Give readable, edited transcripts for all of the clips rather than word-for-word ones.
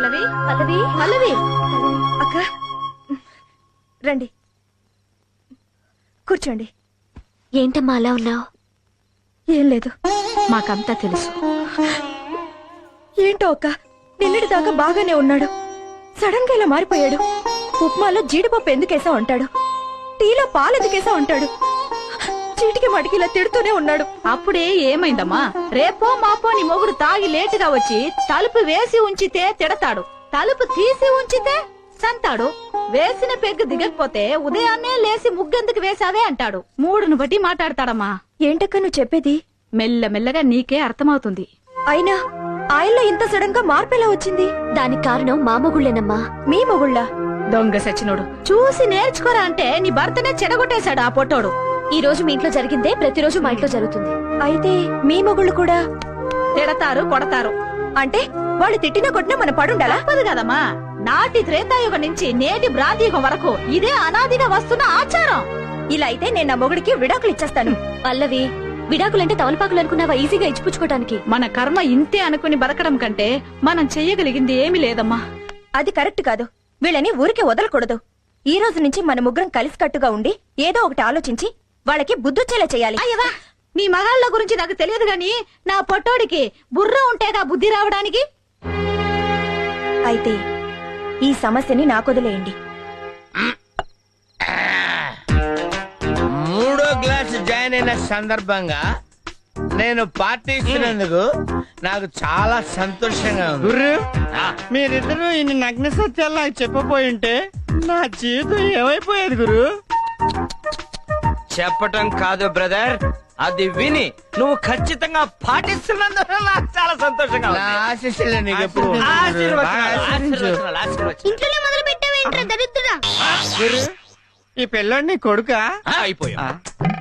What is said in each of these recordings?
పల్లవి పల్లవి పల్లవి అక్క రండి కూర్చోండి. ఏంటమ్మా అలా ఉన్నావు? ఏం లేదు, మాకంతా తెలుసు. ఏంటో అక్క, నిన్నటి దాకా బాగానే ఉన్నాడు, సడన్ గా ఇలా మారిపోయాడు. ఉప్మాలో జీడిపప్పు ఎందుకేసా అంటాడు, టీలో పాలు ఎందుకేసా అంటాడు, చీటికి మటికి ఇలా తిడుతూనే ఉన్నాడు. అప్పుడే ఏమైందమ్మా? రేపో మాపో నీ మొగుడు తాగి లేటుగా వచ్చి తలుపు వేసి ఉంచితే తిడతాడు, తలుపు తీసి ఉంచితే సంతాడు. వేసిన పెగ్గు దిగకపోతే ఉదయాన్నే లేసి ముగ్గెందుకు వేసావే అంటాడు. మూడును బట్టి మాట్లాడతాడమ్మా. ఏంటక్క నువ్వు చెప్పేది? మెల్లమెల్లగా నీకే అర్థమవుతుంది. అయినా ఆయనలో ఇంత సడన్ గా మార్పు ఎలా వచ్చింది? దానికి కారణం మా మొగుళ్ళేనమ్మా. మీ మొగుళ్ళ? దొంగ సచ్చినోడు, చూసి నేర్చుకోరా అంటే నీ భర్తనే చెడగొట్టేశాడు ఆ పొట్టోడు. ఈ రోజు మీ ఇంట్లో జరిగిందే ప్రతిరోజు మా ఇంట్లో జరుగుతుంది. అయితే మీ మొగుళ్ళు కూడా తిడతారు, కొడతారు. అంటే వాళ్ళు తిట్టినా కొట్టినా మన పడుండాలా? తప్పదు కదమ్మా. నాటి త్రేతాయుగం నుంచి నేటి భ్రాంతియుగం వరకు ఇదే అనాదిగా వస్తున్న ఆచారం. ఇలా అయితే నేను నా మొగుడికి విడాకులు ఇచ్చేస్తాను. పల్లవి, విడాకులంటే తమలపాకులు అనుకున్నావా ఈజీగా ఇచ్చిపుచ్చుకోవడానికి? మన కర్మ ఇంతే అనుకుని బతకడం కంటే మనం చెయ్యగలిగింది ఏమీ లేదమ్మా. అది కరెక్ట్ కాదు. వీళ్ళని ఊరికే వదలకూడదు. ఈ రోజు నుంచి మన ముగ్గురం కలిసికట్టుగా ఉండి ఏదో ఒకటి ఆలోచించి వాళ్ళకి బుద్ధొచ్చేలా చేయాలి. అయ్యవా, నీ మగాళ్ళ గురించి నాకు తెలియదు గాని నా పొట్టోడికి బుర్ర ఉంటేగా బుద్ధి రావడానికి. అయితే ఈ సమస్యని నాకొదిలేయండి. మూడో క్లాస్ జాయిన్ అయిన సందర్భంగా నేను పార్టీ ఇస్తున్నందుకు నాకు చాలా సంతోషంగా ఉంది. గుర్రు, మీరిద్దరూ ఇన్ని నగ్న సత్యాలు నాకు చెప్పబోయింటే నా జీవితం ఏమైపోయేది గురు. చెప్పటం కాదు బ్రదర్, అది విని నువ్వు ఖచ్చితంగా పాటిస్తున్నందుకు నాకు చాలా సంతోషంగా ఉంది. ఆశీస్సులు నీకు ఎప్పుడు ఇంట్లోనే మొదలు పెట్టావేంట్రా దరిద్రుడా? గురు, ఈ పిల్లోడు నీ కొడుకా? అయిపోయా.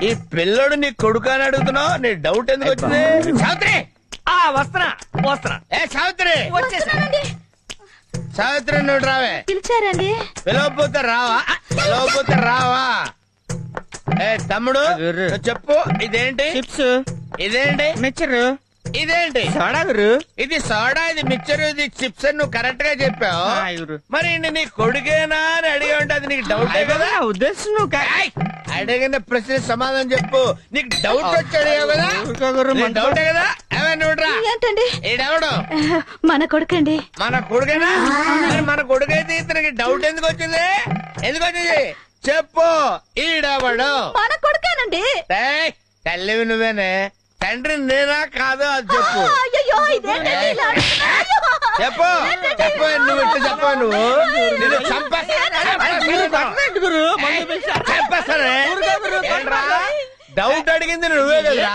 ఈ పిల్లోడు నీ కొడుకు అని అడుగుతున్నావు, నీ డౌట్ ఎందుకు వచ్చింది? సావిత్రి, వస్తున్నా. ఏ సావిత్రి, సావిత్రి నువ్వు రావే. పిలిచారండి? పిలవపోతే రావా? ఏ తమ్ముడు, నువ్వు చెప్పు, ఇదేంటి? చిప్స్. ఇదేంటి? మిక్చరు. ఇదేంటి? సోడా గురు. ఇది సోడా, ఇది మిక్చర్, ఇది చిప్స్ అని నువ్వు కరెక్ట్ గా చెప్పావు. గురు, మరి నీ కొడుకేనా అని అడిగి ఉంటే అది నీకు డౌట్ కదా? నా ఉద్దేశం నువ్వు అడిగిన ప్రశ్న సమాధానం చెప్పు. నీకు డౌట్ వచ్చి అడిగావు కదా? డౌటే కదా? ఏంటండి? ఈడెవడు? మన కొడుకండి. మన కొడుకేనా? మరి మన కొడుకైతే ఇతనికి డౌట్ ఎందుకు వచ్చింది? చెప్పు, ఈడెవడు? మన కొడుకేనండి. తల్లివి నువ్వేనే, తండ్రి నేనా కాదు అది చెప్పు. అయ్యో, ఇదేంటండి ఇలా అంటున్నారు? చెప్పు నువ్వు ఇట్లా చెప్పు. నువ్వు నిన్ను చంపేస్తానే. డౌట్ అడిగింది నువ్వే కదరా?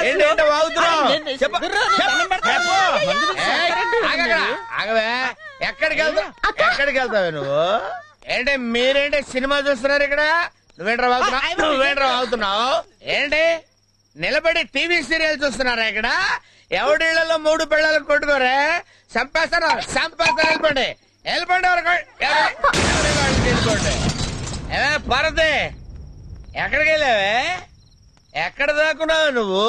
ఏంటంటే వాగుతున్నావు? ఆగవే, ఎక్కడికి వెళ్తావే నువ్వు? ఏంటి మీరేంటి సినిమా చూస్తున్నారు ఇక్కడ? నువ్వేంట్రా వాగుతున్నావు? ఏంటి నిలబడి టీవీ సీరియల్ చూస్తున్నారా ఇక్కడ? ఎవడిళ్లలో 3 పిల్లలు కొట్టుకోరే, చంపేస్తాను. వెళ్ళిపోండి వరకు తీసుకోండి. ఏమే పరదే, ఎక్కడికి వెళ్ళావే? ఎక్కడ దాక్కున్నావు నువ్వు?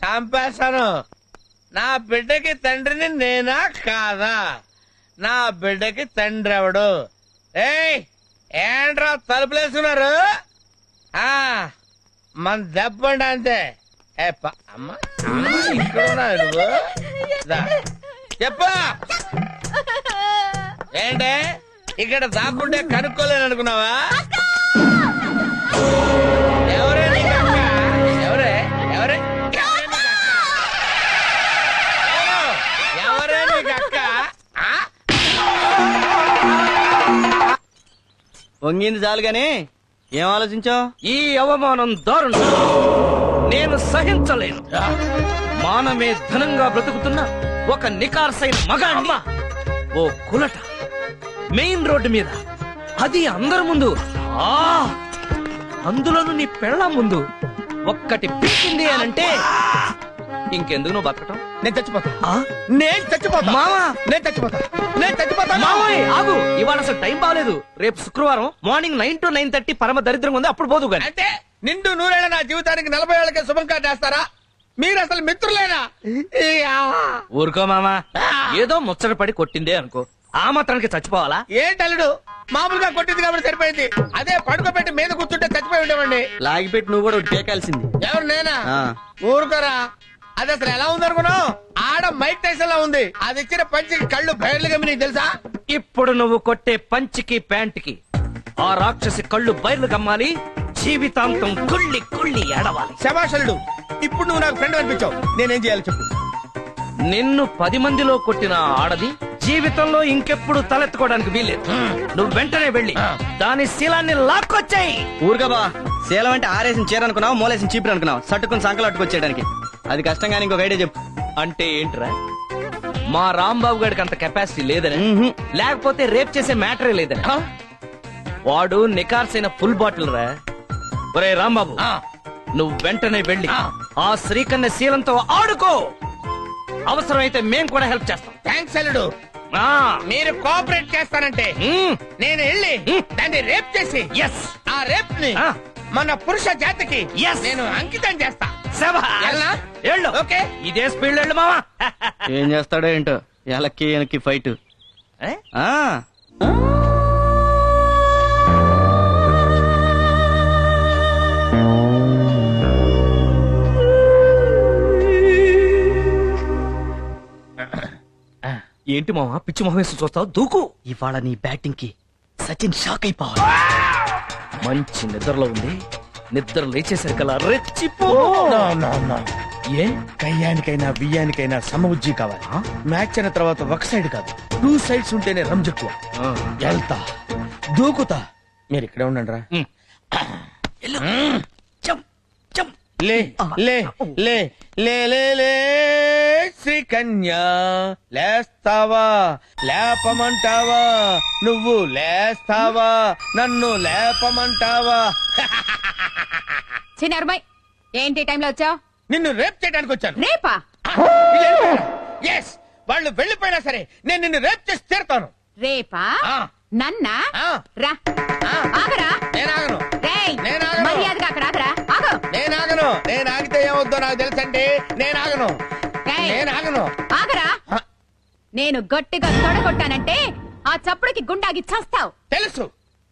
చంపేస్తాను. నా బిడ్డకి తండ్రిని నేనా కాదా? నా బిడ్డకి తండ్రి ఎవడు? ఏంట్రా తలుపులేసుకున్నారు? మన దెబ్బండి అంతే. అమ్మ ఇక్కడ నువ్వు చెప్పు. ఏంటే ఇక్కడ దాక్కుంటే కనుక్కోలేను అనుకున్నావా? ఎవరే నీకు అక్క? ఎవరే నీకు అక్క? వంగింది చాలు గాని ఏం ఆలోచించావు? ఈ అవమానం దారుణం, నేను సహించలేను. మానమే ధనంగా బ్రతుకుతున్న ఒక నికార్సైన మగాణ్ణి ఓ కులట మెయిన్ రోడ్డు మీద, అది అందరి ముందు, అందులోను నీ పెళ్ళ ముందు ఒక్కటి పీకింది అనంటే ఇంకెందుకు నువ్వు బతకటం? నేను చచ్చిపోతా మావయ్య ఆగు, ఇవాళ అసలు టైం బాగలేదు. రేపు శుక్రవారం మార్నింగ్ 9 to 9:30 పరమ దరిద్రంగా ఉంది, అప్పుడు పోదు గాని. అంటే నిండు 100 ఏళ్ల నా జీవితానికి 40 ఏళ్ళకే శుభం కాటేస్తారా? మీరు అసలు మిత్రులేనా? ఊరుకో మామా, ఏదో ముచ్చట పడి కొట్టిందే అనుకో, ఆ మాత్రానికి చచ్చిపోవాలా? ఏంటల్లుడు, మామూలుగా కొట్టింది కాబట్టి సరిపోయింది. అదే పడుకోబెట్టి మీద కూర్చుంటే చచ్చిపోయి ఉండేవండి. లాగిపెట్టి నువ్వు కూడా టేకాల్సింది. ఎవరు నేనా? ఊరుకోరా. అది అసలు ఎలా ఉంది అనుకున్నావు? ఆడ మైక్ టైసన్ లా ఉంది. అది ఇచ్చిన పంచికి కళ్ళు బయర్లు గమ్మి, నీకు తెలుసా? ఇప్పుడు నువ్వు కొట్టే పంచికి ప్యాంట్కి ఆ రాక్షసి కళ్ళు బయలు గమ్మాలి, జీవితాంతం కుళ్ళి కుళ్ళి ఏడవాలి. శభాషలుడు, ఇప్పుడు నువ్వు నాకు ఫ్రెండ్ అనిపించావు. నేనేం చేయాలి చెప్పు? నిన్ను 10 మందిలో కొట్టిన ఆడది జీవితంలో ఇంకెప్పుడు తలెత్తుకోవడానికి వీల్లేదు. నువ్వు వెంటనే వెళ్ళి దాని శీలాన్ని లాక్కొచ్చాయి. ఊరుగా బా, శీలం అంటే ఆరేసిన చీర అనుకున్నావు, మూలేసిన చీపురు అనుకున్నావు, సట్టుకుని సంకలు అట్టుకొచ్చేయడానికి. అది కష్టంగా ఇంకొక ఐడియా చెప్పు. అంటే ఏంట్రా, మా రాంబాబు గారికి అంత కెపాసిటీ లేదని, లేకపోతే రేప్ చేసే మ్యాటరే లేదని? వాడు నికార్సైన ఫుల్ బాటిల్ రా. ఒరే రాంబాబు, నువ్వు వెంటనే వెళ్ళి ఆ శ్రీకన్య శీలంతో ఆడుకో. అవసరమైతే మేం కూడా హెల్ప్ చేస్తాం. థ్యాంక్స్ అల్లుడు. మీరు కోఆపరేట్ చేస్తానంటే నేను వెళ్ళి దాన్ని రేప్ చేసి ఆ రేప్ ని మన పురుష జాతికి నేను అంకితం చేస్తా. ఓకే, ఇదే స్పీడ్ వెళ్ళు మావా. ఏం చేస్తాడో ఏంటో, ఎలక్కి వెనక్కి ఫైట్. ఏంటి మావా పిచ్చి మొహం వేసి చూస్తావు? దూకు. ఇవాళ నీ బ్యాటింగ్ కి సచిన్ షాక్ అయిపోవాలి. మంచి నిద్రలో ఉంది, నిద్ర లేచేసరికల్లా రెచ్చిపో. ఏ కయ్యానికైనా బియ్యానికైనా సమబుజ్జి కావాలి. మ్యాచ్ అయిన తర్వాత ఒక సైడ్ కాదు, 2 సైడ్స్ ఉంటేనే రంజక్కువ. వెళ్తా, దూకుతా. మీరు ఇక్కడే ఉండండి రా. లే లే లే లే లే లే శ్రీకన్యా, లేస్తావా లేపమంటావా? నువ్వు లేస్తావా నన్ను లేపమంటావా? చిన్నరుమై, ఏంటి టైంలో వచ్చావు? నిన్ను రేప్ చేయడానికి వచ్చాను. రేపా? ఎస్, వాళ్ళు వెళ్ళిపోయినా సరే నేను నిన్ను రేప్ చేసి తీరుతాను. రేపా? నన్నా? ఆ. రా. ఆగరా. నేనాగను. రేయ్, నేనాగను. మర్యాదగా అక్కడ ఆగరా. ఆగు. నేనాగను. నేను ఆగితే ఏమవుద్దో నాకు తెలుసండి. నేనాగను. రేయ్, నేనాగను. ఆగరా. నేను గట్టిగా తొడగొట్టానంటే ఆ చప్పుడుకి గుండాగి చస్తావు. తెలుసు,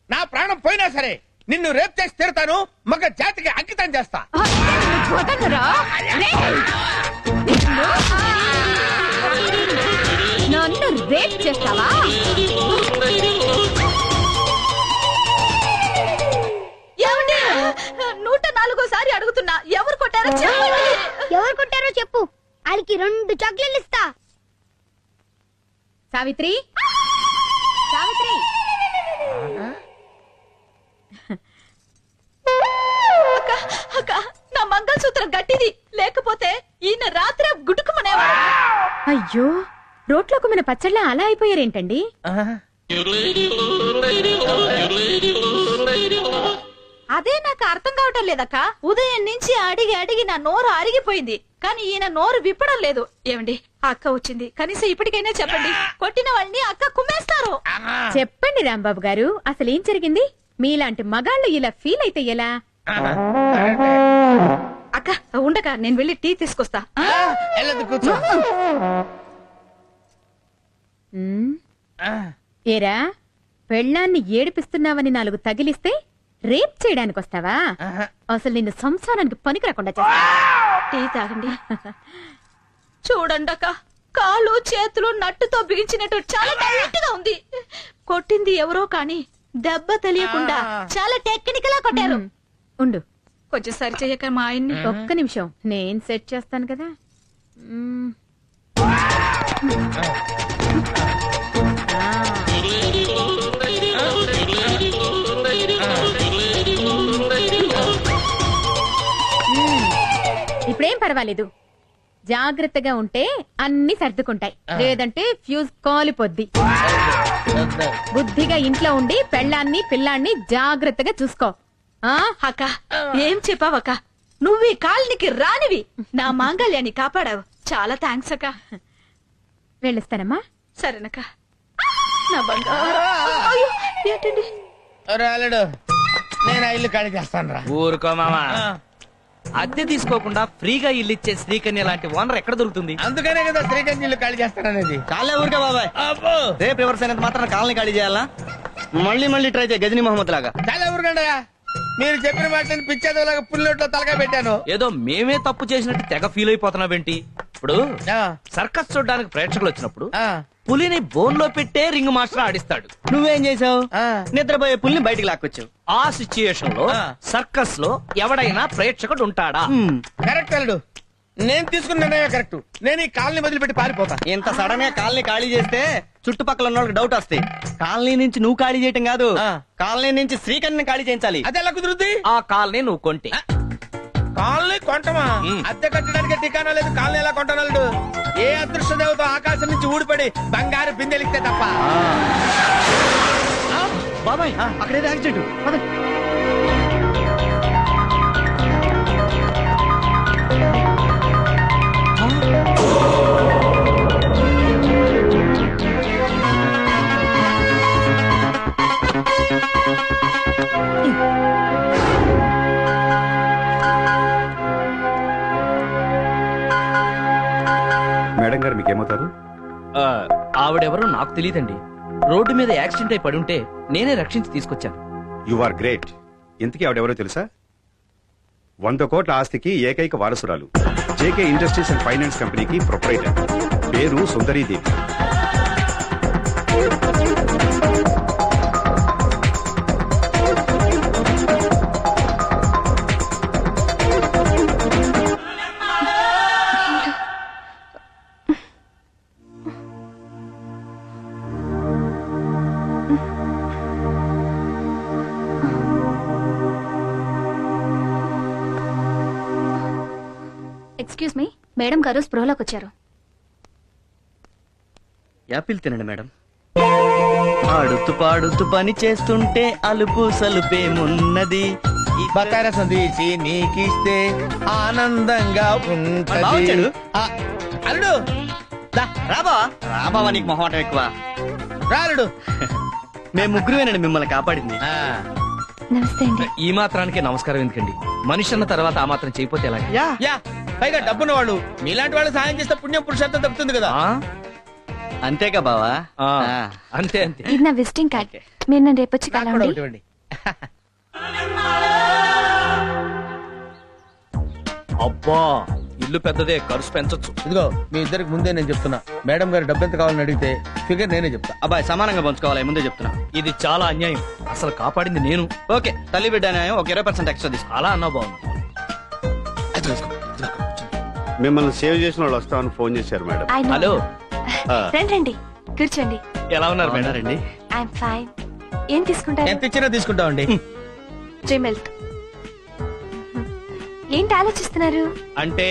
నా ప్రాణం పోయినా సరే నిన్ను రేప్ చేసి తీరుతాను. మగ జాతికి అంకితం చేస్తా. వదలరా. రేయ్, నన్ను రేప్ చేస్తావా? ఏమండి, 104సారి అడుగుతున్నా, ఎవరు కొట్టారో చెప్పండి. ఎవరు కొట్టారో చెప్పు, వాళ్ళకి 2 చాక్లెట్లు ఇస్తా. సావిత్రి, సావిత్రి. అక్క, నా మంగళసూత్రం గట్టిది, లేకపోతే ఈయన రాత్రి గుటుకుమనేవాడు. అయ్యో, రోట్లో కుమ్మిన పచ్చళ్ళ అలా అయిపోయారేంటండి? అదే నాకు అర్థం కావటం లేదక్క. ఉదయం నుంచి అడిగి అడిగి నా నోరు అరిగిపోయింది, కానీ ఈయన నోరు విప్పడం లేదు. ఏమండి, అక్క వచ్చింది, కనీసం ఇప్పటికైనా చెప్పండి. కొట్టిన వాళ్ళని అక్క కుమ్మేస్తారు. చెప్పండి రాంబాబు గారు, అసలు ఏం జరిగింది? మీలాంటి మగాళ్ళు ఇలా ఫీల్ అయితే ఎలా? అక్క ఉండక, నేను వెళ్ళి టీ తీసుకొస్తా. కూర్చో. ఏరా, పెళ్ళాన్ని ఏడిపిస్తున్నావని 4 తగిలిస్తే రేప్ చేయడానికి వస్తావా? అసలు నిన్ను సంసారానికి పనికి రాకుండా చేస్తా. టీ తాగండి. చూడండి అక్క, కాళ్ళు చేతులు నట్టుతో బిగించినట్టు చాలా టైట్ గా ఉంది. కొట్టింది ఎవరో కానీ దెబ్బ తెలియకుండా చాలా టెక్నికల్ గా కొట్టారు. ఉండు, కొంచెం సరి చెయ్యక మా ఆయన్ని. ఒక్క నిమిషం, నేను సెట్ చేస్తాను కదా. ఇప్పుడేం పర్వాలేదు, జాగ్రత్తగా ఉంటే అన్ని సర్దుకుంటాయి, లేదంటే ఫ్యూజ్ కాలిపోద్ది. బుద్ధిగా ఇంట్లో ఉండి పెళ్ళాన్ని పిల్లాన్ని జాగ్రత్తగా చూసుకో. అక్క, ఏం చెప్పావక్క? నువ్వు ఈ కాలనికి రానివి, నా మాంగళ్యాన్ని కాపాడావు. చాలా థ్యాంక్స్ అక్క. వెళ్ళిస్తానమ్మా. సరేనక్క. నా బంగారు. అయ్యో, ఏంటండి? రాలేడు, నేను ఇల్లు ఖాళీ చేస్తాను రా. ఊరుకో మామా, అద్దె తీసుకోకుండా ఫ్రీగా ఇల్లు ఇచ్చే శ్రీకన్య లాంటి ఓనర్ ఎక్కడ దొరుకుతుంది? అందుకనే కదా శ్రీకాంత్ ఖాళీ చేస్తాననేది. చాలే ఊరికే బాబాయ్, అబ్బో రేపు రివర్స్ అయినంత మాత్రం కాలనీ ఖాళీ చేయాలా? మళ్ళీ మళ్ళీ ట్రై చేయ గజనీ మహమ్మద్ లాగా. చాలా ఊరుకండయా, మీరు చెప్పిన మాటని పిచ్చేదోలాగా పుల్లొట్లో తలగా పెట్టాను. ఏదో మేమే తప్పు చేసినట్టు తెగ ఫీల్ అయిపోతున్నావేంటి? ఇప్పుడు ఆ, సర్కస్ చూడడానికి ప్రేక్షకులు వచ్చినప్పుడు ఆ, పులిని బోన్ లో పెట్టే రింగ్ మాస్టర్ ఆడిస్తాడు. నువ్వేం చేసావు? ఆ. నిద్రపోయే పుల్ని బయటికి లాక్కొచ్చావు. ఆ సిచ్యుయేషన్ లో ఆ. సర్కస్ లో ఎవడైనా ప్రేక్షకుడు ఉంటాడా? కరెక్ట్ అల్లుడు, నేను తీసుకున్న నిర్ణయం కరెక్ట్. నేను ఈ కాలనీ వదిలిపెట్టి పారిపోతా. ఇంత సడన్ గా కాలనీ ఖాళీ చేస్తే చుట్టుపక్కల ఉన్న వాళ్ళకి డౌట్ వస్తాయి. కాలనీ నుంచి నువ్వు ఖాళీ చేయటం కాదు, ఆ. కాలనీ నుంచి శ్రీకర్ణిని ఖాళీ చేయించాలి. అది ఎలా కుదురుద్ది? ఆ కాల్ని నువ్వు కొంటే కాలనీ కొంటమా? అద్దె కట్టడానికి ఠికానా లేదు. కాలనీ ఎలా కొంటానల్లుడు? ఏ అదృష్ట దేవత ఆకాశం నుంచి ఊడిపడి బంగారు బిందెలిస్తే తప్ప. బాబాయ్ అక్కడేదో యాక్సిడెంట్. మేడం గారు మీకేమవుతారు? ఆవిడెవరో నాకు తెలియదండి. రోడ్డు మీద యాక్సిడెంట్ అయి పడుంటే నేనే రక్షించి తీసుకొచ్చాను. You are great. ఇంతకీ ఆవిడెవరో తెలుసా? 100 కోట్ల ఆస్తికి ఏకైక వారసురాలు. జేకే ఇండస్ట్రీస్ అండ్ ఫైనాన్స్ కంపెనీకి ప్రొపరైటర్. పేరు సుందరీదేవి. ఎక్స్క్యూజ్ మీ, మేడం గారు స్పృహలోకి వచ్చారు. యాపిల్ తినండి మేడం. ఆడుతూ పాడుతూ పని చేస్తుంటే అలుపు సలుపేమున్నది. బకార సందేశి నీకిస్తే ఆనందంగా ఉంటది. బావొచ్చాడు. ఆ, అల్లుడు దా, రాబా రాబావా, నీకు మొహమాటం ఎక్కువ. రా అల్లుడు. మేము ముగ్గురువేనండి మిమ్మల్ని కాపాడింది. ఆ, నమస్తే అండి. ఈ మాత్రానికే నమస్కారం ఎందుకండి? మనిషి అన్న తర్వాత ఆ మాత్రం చేయపోతే ఎలా? యా యా, పైగా డబ్బున్న వాళ్ళు మీలాంటి వాళ్ళు సాయం చేస్తే పుణ్యం పురుషార్థం దక్కుతుంది కదా. ఆ? అంతేగా బావా. ఆ, ఆ. అంతే అంతే. ఇది నా విజిటింగ్ కార్డ్. మీరు నన్ను రేపు వచ్చి నాకు కూడా కలవండి. ఒకటి ఇవ్వండి. అబ్బా, ఇల్లు పెద్దదే, ఖర్చు పెంచొచ్చు. ఇదిగో మీ ఇద్దరికి ముందే నేను చెప్తున్నా, మేడం గారు డబ్బు ఎంత కావాలని అడిగితే ఫిగర్ నేనే చెప్తా. అబ్బాయి సమానంగా పంచుకోవాలి, ముందే చెప్తున్నా. ఇది చాలా అన్యాయం. అసలు కాపాడింది నేను. ఓకే, తల్లి బిడ్డ న్యాయం. ఒక 20% ఎక్స్ట్రా తీసుకో. అలా అన్నా బాగుంది. మిమ్మల్ని సేవ్ చేసిన వాళ్ళు వస్తామని ఫోన్ చేశారు మేడం. I know. హలో, రండి రండి, కూర్చోండి. ఎలా ఉన్నారు మేడం? రండి. I'm fine. ఏం తీసుకుంటారు? ఎంత ఇచ్చినా తీసుకుంటామండి. 3 మిల్క్. ఏంటి ఆలోచిస్తున్నారు? అంటే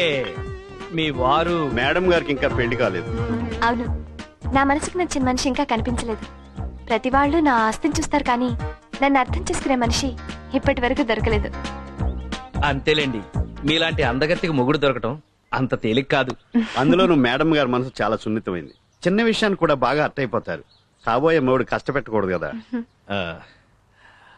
మీ వారు మేడం గారికి ఇంకా పెళ్లి కాలేదు. అవును, నా మనసుకు నచ్చిన మనిషి ఇంకా కనిపించలేదు. ప్రతి వాళ్ళు నా ఆస్తిని చూస్తారు, కానీ నన్ను అర్థం చేసుకునే మనిషి ఇప్పటి వరకు దొరకలేదు. అంతేలేండి, మీలాంటి అందగత్తికి మొగుడు దొరకటం అంత తేలిక కాదు. అందులోనూ మేడం గారి మనసు చాలా సున్నితమైంది. చిన్న విషయాన్ని కూడా బాగా అర్థైపోతారు. కాబోయే మొగుడు కష్టపెట్టకూడదు కదా. ఆ,